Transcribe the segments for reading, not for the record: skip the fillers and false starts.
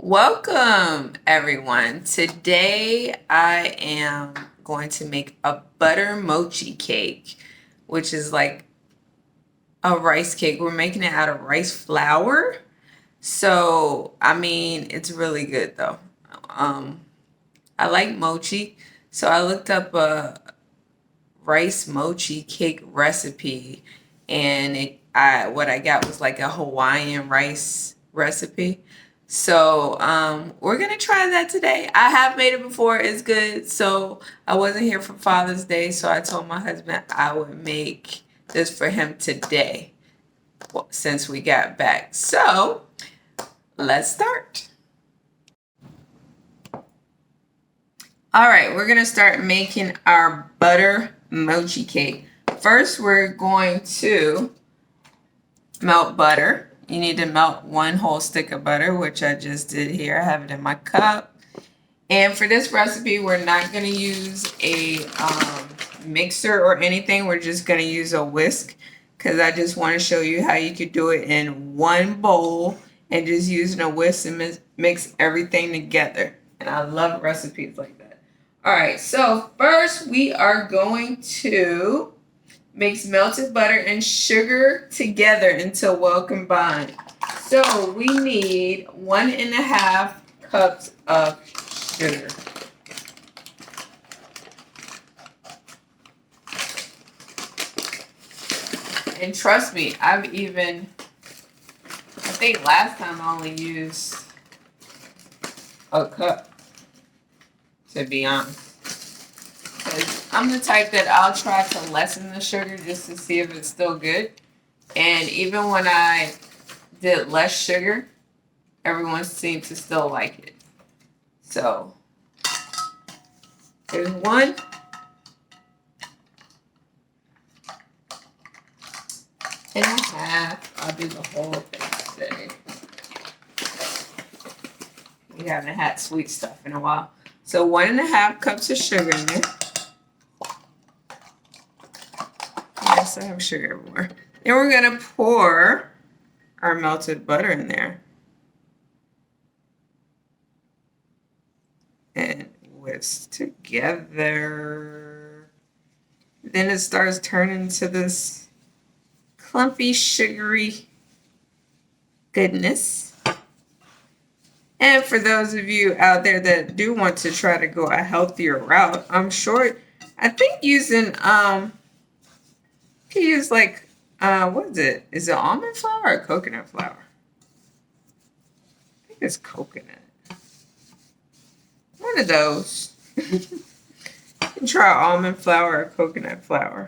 Welcome, everyone. Today I am going to make a butter mochi cake, which is like a rice cake. We're making it out of rice flour. So, I mean, it's really good though. Um, I like mochi. So I looked up a rice mochi cake recipe and what I got was like a Hawaiian rice recipe. So we're gonna try that today. I have made it before, it's good. So I wasn't here for Father's Day, so I told my husband I would make this for him today since we got back. So let's start. All right, we're gonna start making our butter mochi cake. First, we're going to melt butter. You need to melt 1 whole stick of butter, which I just did here. I have it in my cup. And for this recipe, we're not gonna use a mixer or anything. We're just gonna use a whisk because I just want to show you how you could do it in one bowl and just using a whisk and mix everything together. And I love recipes like that. All right, so first we are going to mix melted butter and sugar together until well combined. So we need 1.5 cups of sugar. And trust me, I think last time I only used a cup, to be honest. Because I'm the type that I'll try to lessen the sugar just to see if it's still good. And even when I did less sugar, everyone seemed to still like it. So, there's 1.5. I'll do the whole thing today. We haven't had sweet stuff in a while. So 1.5 cups of sugar in there. Yes, I have sugar everywhere. Then we're gonna pour our melted butter in there. And whisk together. Then it starts turning to this clumpy, sugary goodness. And for those of you out there that do want to try to go a healthier route, I think using you can use like what is it? Is it almond flour or coconut flour? I think it's coconut. One of those. You can try almond flour or coconut flour.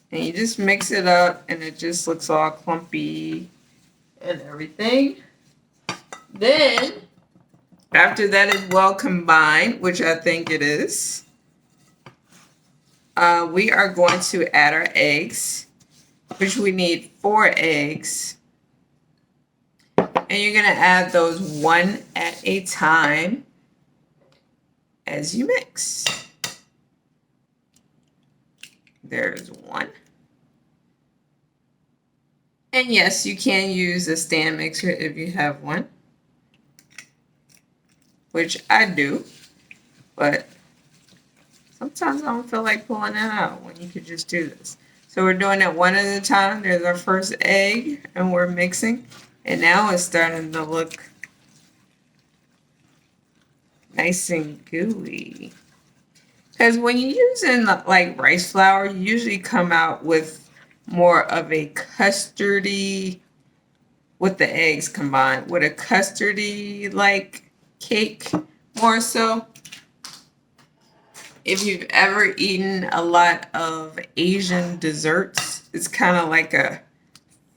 And you just mix it up and it just looks all clumpy and everything. Then, after that is well combined, which I think it is, we are going to add our eggs, which we need 4 eggs. And you're going to add those one at a time as you mix. There's 1. And yes, you can use a stand mixer if you have one, which I do, but sometimes I don't feel like pulling it out when you could just do this. So we're doing it one at a time. There's our first egg, and we're mixing. And now it's starting to look nice and gooey. Because when you're using like rice flour, you usually come out with more of a custardy, with the eggs combined, with a custardy like cake more so. If you've ever eaten a lot of Asian desserts, it's kind of like a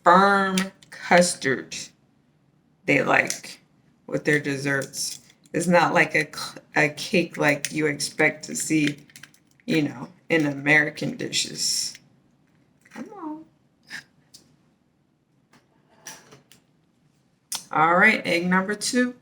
firm custard they like with their desserts. It's not like a cake like you expect to see, in American dishes. Come on. All right, egg number 2.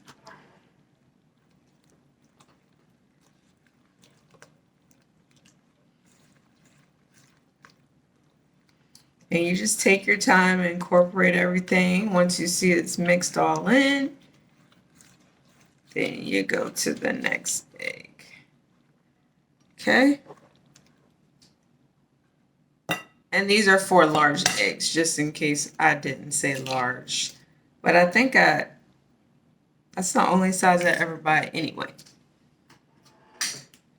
And you just take your time and incorporate everything. Once you see it's mixed all in, then you go to the next egg. Okay? And these are 4 large eggs, just in case I didn't say large. But I think that's the only size I ever buy anyway.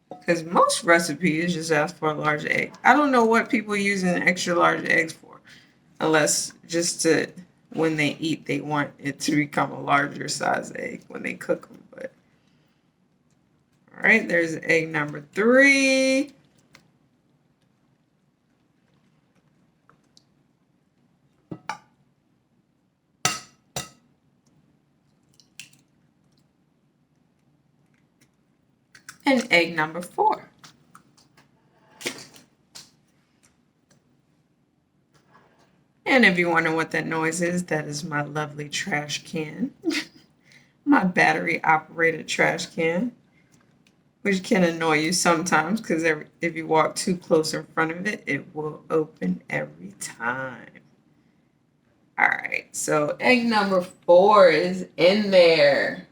Because most recipes just ask for a large egg. I don't know what people use an extra large eggs for. Unless just to, when they eat, they want it to become a larger size egg when they cook them. But all right, there's egg number 3. And egg number 4. And if you wonder what that noise is, that is my lovely trash can. My battery operated trash can, which can annoy you sometimes because if you walk too close in front of it, it will open every time. All right, so egg number 4 is in there.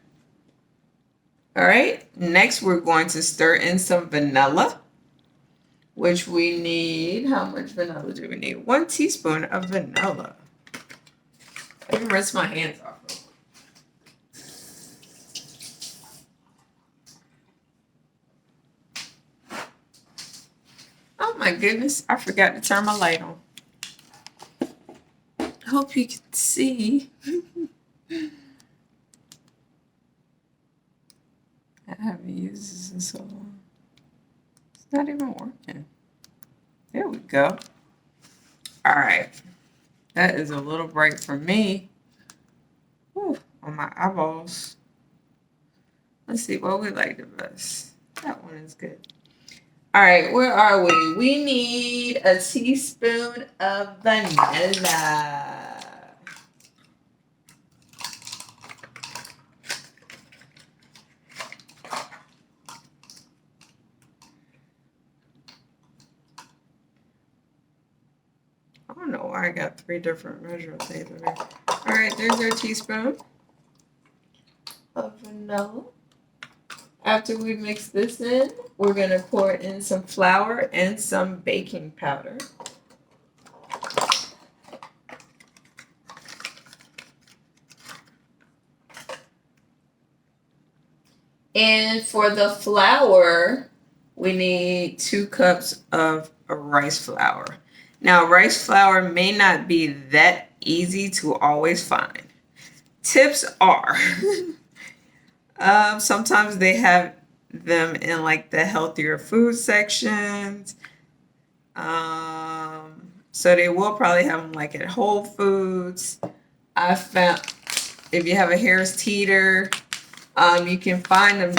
All right, next we're going to stir in some vanilla, which we need. How much vanilla do we need? 1 teaspoon of vanilla. Let me rinse my hands off. Oh my goodness, I forgot to turn my light on. I hope you can see. I haven't used this in so long. It's not even working. There we go. All right. That is a little bright for me. Whew, on my eyeballs. Let's see what we like the best. That one is good. All right, where are we? We need a teaspoon of vanilla. I don't know why I got 3 different measuring things over here. All right, there's our teaspoon of vanilla. After we mix this in, we're going to pour in some flour and some baking powder. And for the flour, we need 2 cups of rice flour. Now, rice flour may not be that easy to always find. Tips are, sometimes they have them in like the healthier food sections. So they will probably have them like at Whole Foods. I found if you have a Harris Teeter, you can find them.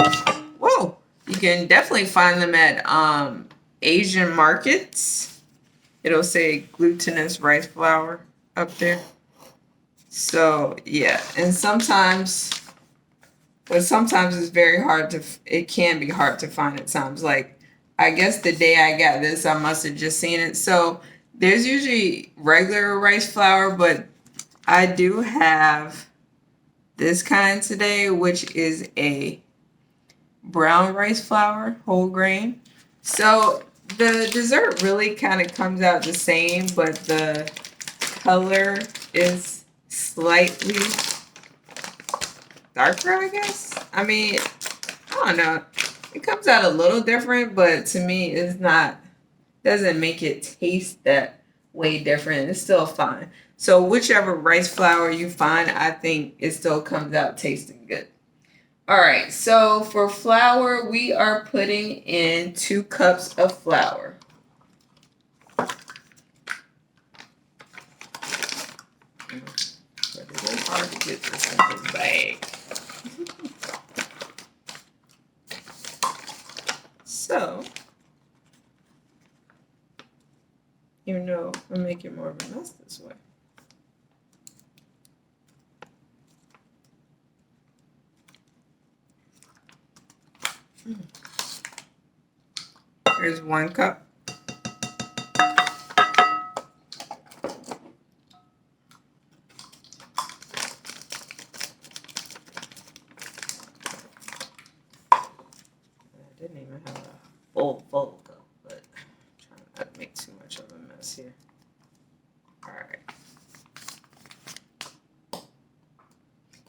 Whoa, you can definitely find them at Asian markets. It'll say glutinous rice flour up there. So yeah, and sometimes it's very hard to. It can be hard to find at times. Like I guess the day I got this, I must have just seen it. So there's usually regular rice flour, but I do have this kind today, which is a brown rice flour, whole grain. So the dessert really kind of comes out the same, but the color is slightly darker, I guess. I mean, I don't know. It comes out a little different, but to me, it's not, doesn't make it taste that way different. It's still fine. So whichever rice flour you find, I think it still comes out tasting good. All right, so for flour, we are putting in 2 cups of flour. But it is hard to get this in this bag. So, even though I'm making more of a mess this way. Here's 1 cup.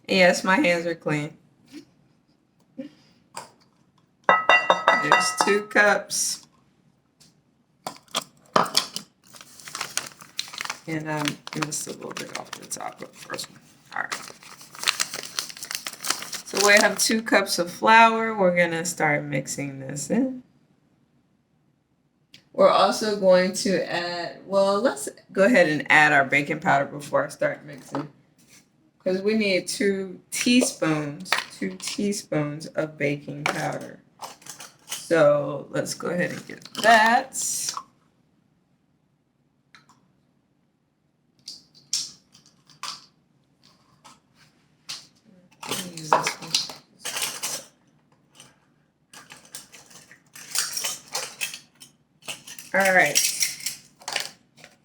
Yes, my hands are clean. There's 2 cups. And I missed a little bit off the top of the first one. All right. So we have 2 cups of flour. We're going to start mixing this in. We're also going to add, well, let's go ahead and add our baking powder before I start mixing. Because we need 2 teaspoons of baking powder. So let's go ahead and get that. Use this one. All right.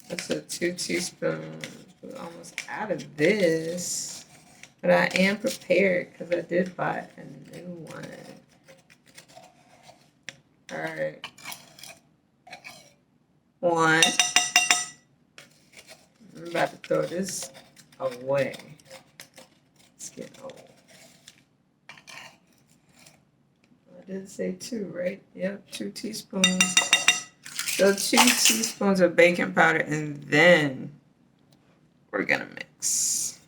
That's a 2 teaspoons. We're almost out of this. But I am prepared because I did buy a new one. All right. 1. I'm about to throw this away. It's getting old. I did say 2, right? Yep, 2 teaspoons. So 2 teaspoons of baking powder, and then we're gonna mix.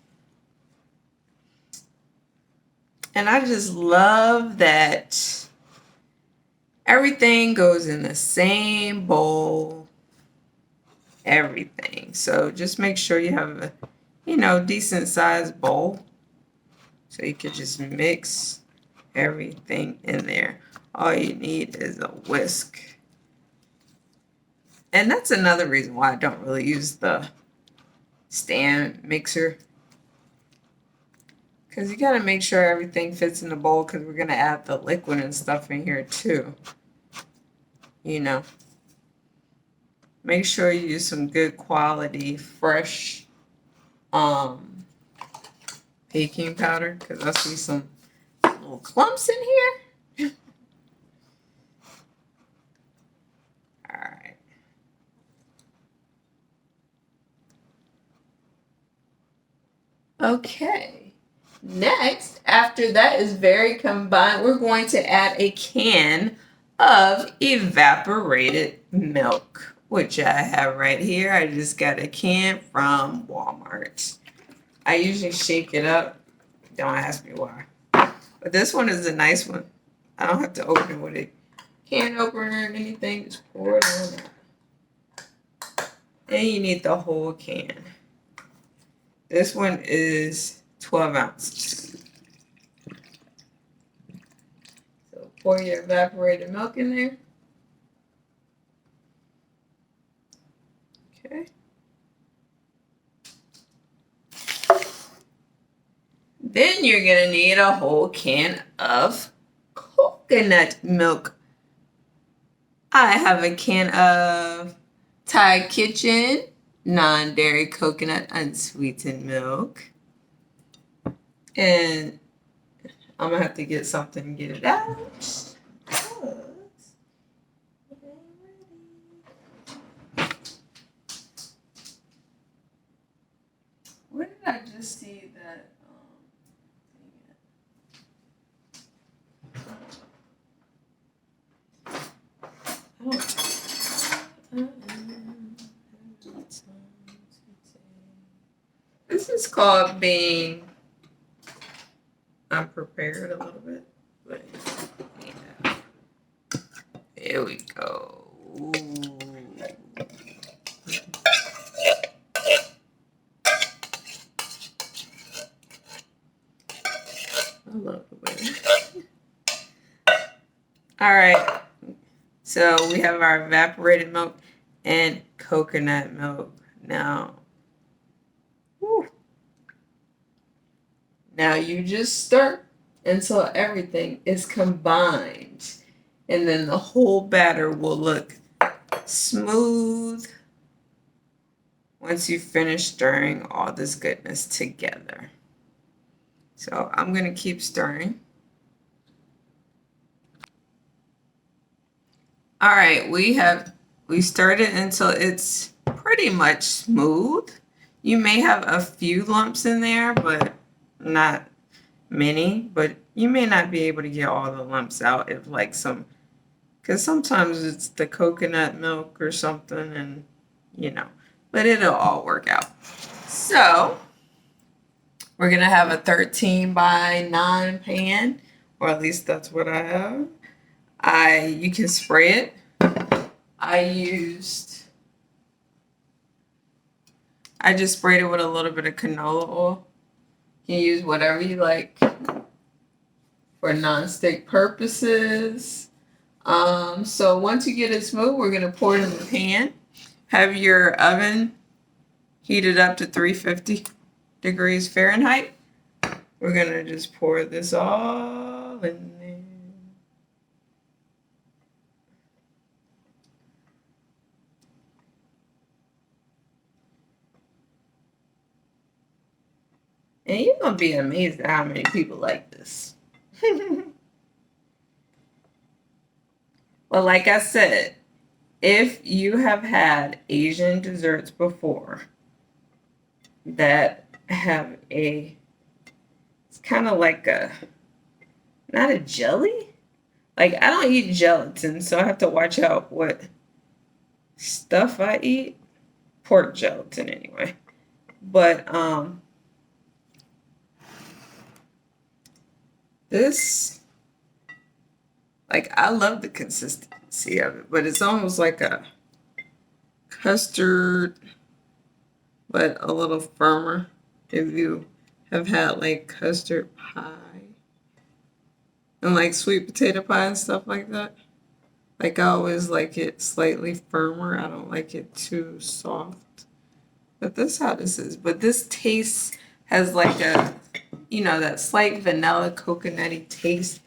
And I just love that everything goes in the same bowl. Everything. So just make sure you have a, decent sized bowl. So you can just mix everything in there. All you need is a whisk. And that's another reason why I don't really use the stand mixer. Because you got to make sure everything fits in the bowl because we're going to add the liquid and stuff in here too. Make sure you use some good quality, fresh baking powder because I see some little clumps in here. All right. Okay. Next, after that is very combined, we're going to add a can of evaporated milk, which I have right here. I just got a can from Walmart. I usually shake it up. Don't ask me why. But this one is a nice one. I don't have to open it with a can opener or anything. Just pour it on that. And you need the whole can. This one is 12 ounces. So pour your evaporated milk in there. Okay. Then you're going to need a whole can of coconut milk. I have a can of Thai Kitchen non-dairy coconut unsweetened milk. And I'm going to have to get something and get it out. Where did I just see that? This is called being unprepared a little bit. But yeah. Here we go. Ooh. I love the way. All right. So we have our evaporated milk and coconut milk. Now you just stir until everything is combined. And then the whole batter will look smooth once you finish stirring all this goodness together. So I'm going to keep stirring. All right, we stirred it until it's pretty much smooth. You may have a few lumps in there, but not many, but you may not be able to get all the lumps out if like because sometimes it's the coconut milk or something, and but it'll all work out. So we're gonna have a 13 by 9 pan, or at least that's what I have. You can spray it. I just sprayed it with a little bit of canola oil. You can use whatever you like for non-stick purposes. So once you get it smooth, we're gonna pour it in the pan. Have your oven heated up to 350 degrees Fahrenheit. We're gonna just pour this all in there. And you're gonna be amazed at how many people like this. Well, like I said, if you have had Asian desserts before that have it's kind of like not a jelly. Like, I don't eat gelatin, so I have to watch out what stuff I eat. Pork gelatin anyway. But this, like, I love the consistency of it, but it's almost like a custard, but a little firmer. If you have had like custard pie and like sweet potato pie and stuff like that, like I always like it slightly firmer. I don't like it too soft. But this is how this is. But this taste has like that slight vanilla coconutty taste.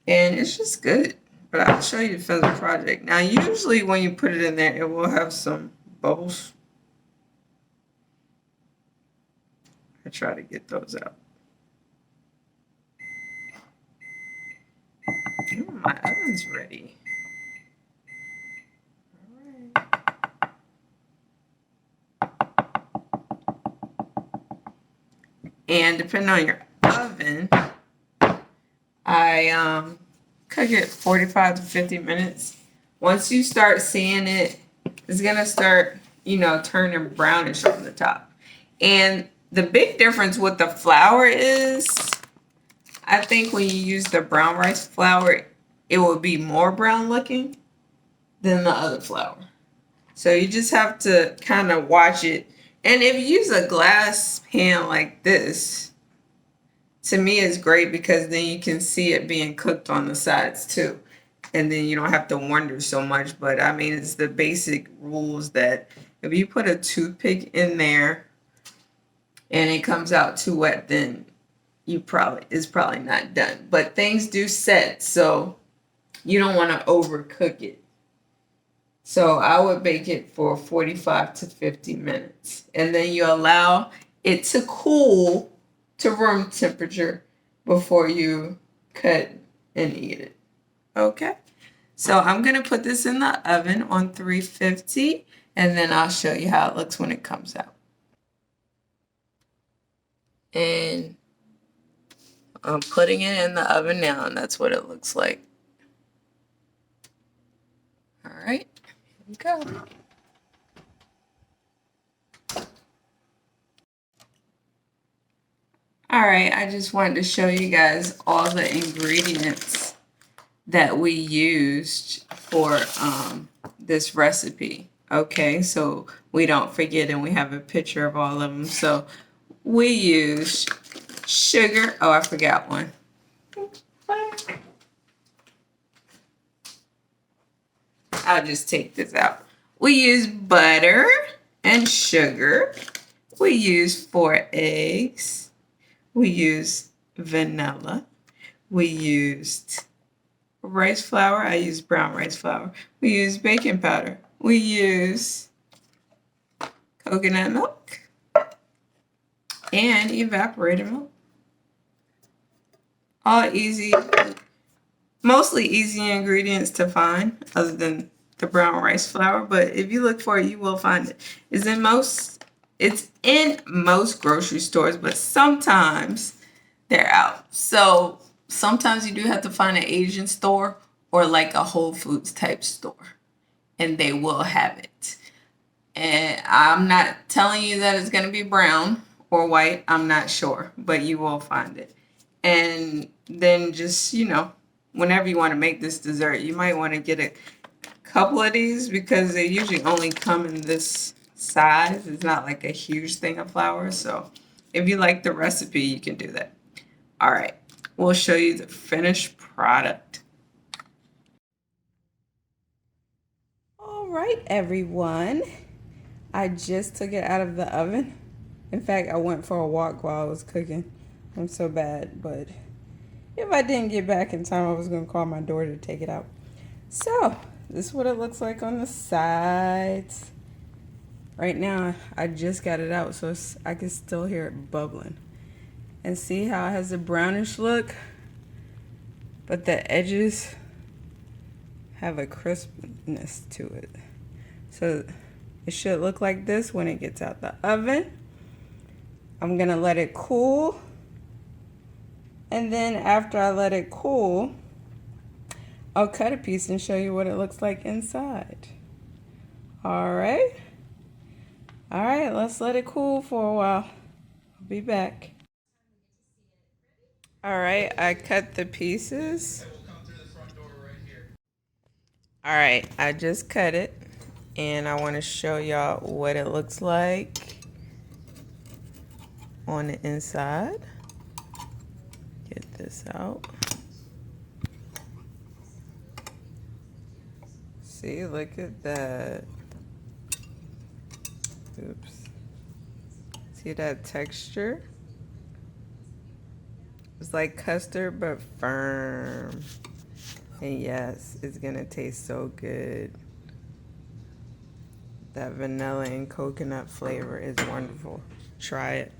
And it's just good. But I'll show you the finished project. Now, usually when you put it in there, it will have some bubbles. I try to get those out. Oh, my oven's ready. All right. And depending on your oven, I cook it 45 to 50 minutes. Once you start seeing it, it's gonna start, turning brownish on the top. And the big difference with the flour is, I think when you use the brown rice flour, it will be more brown looking than the other flour. So you just have to kind of watch it. And if you use a glass pan like this, to me it's great because then you can see it being cooked on the sides too. And then you don't have to wonder so much. But I mean, it's the basic rules that if you put a toothpick in there and it comes out too wet, then it's probably not done. But things do set, so you don't want to overcook it. So I would bake it for 45 to 50 minutes. And then you allow it to cool to room temperature before you cut and eat it. Okay? So I'm going to put this in the oven on 350, and then I'll show you how it looks when it comes out. And I'm putting it in the oven now, and that's what it looks like. All right, here we go. All right, I just wanted to show you guys all the ingredients that we used for this recipe. Okay, so we don't forget, and we have a picture of all of them. So we used sugar. Oh, I forgot one. I'll just take this out. We use butter and sugar. We use 4 eggs. We use vanilla. We used rice flour. I used brown rice flour. We use baking powder. We use coconut milk and evaporated milk. All easy, mostly easy ingredients to find other than the brown rice flour, but if you look for it, you will find it. It's in most grocery stores, but sometimes they're out. So sometimes you do have to find an Asian store or like a Whole Foods type store, and they will have it. And I'm not telling you that it's going to be brown or white. I'm not sure, but you will find it. And then just, whenever you want to make this dessert, you might want to get a couple of these because they usually only come in this size. It's not like a huge thing of flour. So if you like the recipe, you can do that. All right, we'll show you the finished product. All right, everyone. I just took it out of the oven. In fact, I went for a walk while I was cooking. I'm so bad, but if I didn't get back in time, I was going to call my daughter to take it out. So, this is what it looks like on the sides. Right now, I just got it out, so I can still hear it bubbling. And see how it has a brownish look? But the edges have a crispness to it. So, it should look like this when it gets out the oven. I'm going to let it cool. And then after I let it cool, I'll cut a piece and show you what it looks like inside. All right. All right, let's let it cool for a while. I'll be back. All right, I cut the pieces. All right, I just cut it. And I want to show y'all what it looks like on the inside. Get this out. See, look at that. Oops. See that texture? It's like custard, but firm. And yes, it's gonna taste so good. That vanilla and coconut flavor is wonderful. Try it.